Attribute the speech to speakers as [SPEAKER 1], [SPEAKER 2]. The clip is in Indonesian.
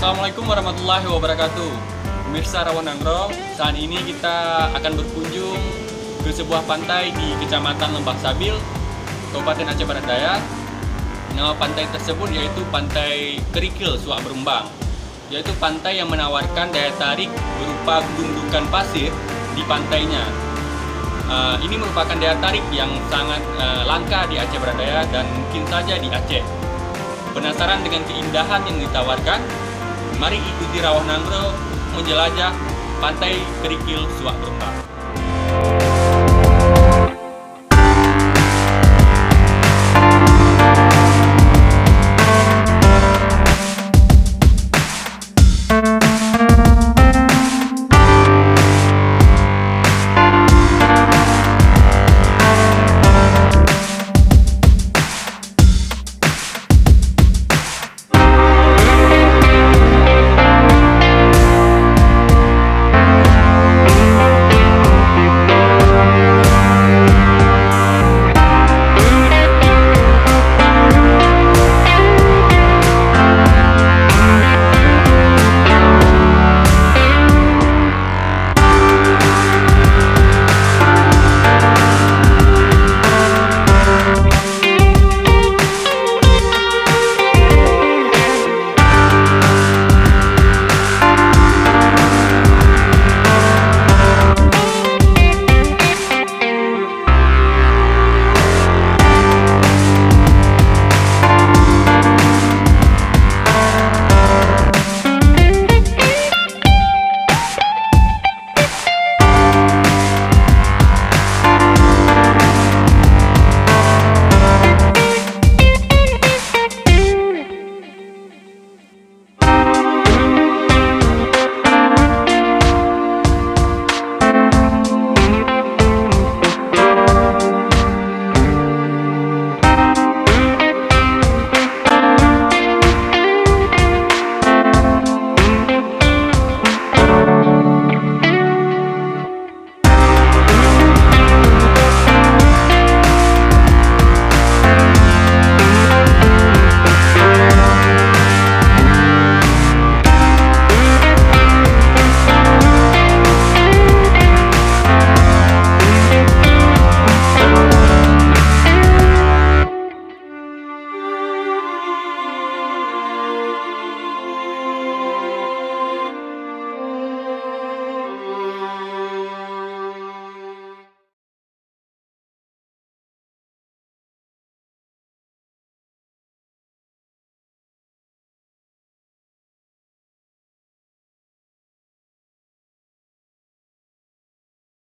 [SPEAKER 1] Assalamualaikum warahmatullahi wabarakatuh. Pemirsa Rawan Nanggrong, saat ini kita akan berkunjung ke sebuah pantai di Kecamatan Lembah Sabil, Kabupaten Aceh Barat Daya. Nama pantai tersebut yaitu Pantai Kerikil Suak Berembang, yaitu pantai yang menawarkan daya tarik berupa gundukan pasir di pantainya. Ini merupakan daya tarik yang sangat langka di Aceh Barat Daya dan mungkin saja di Aceh. Penasaran dengan keindahan yang ditawarkan? Mari ikuti Rawan Nanggrong menjelajah Pantai Kerikil Suak Berembang.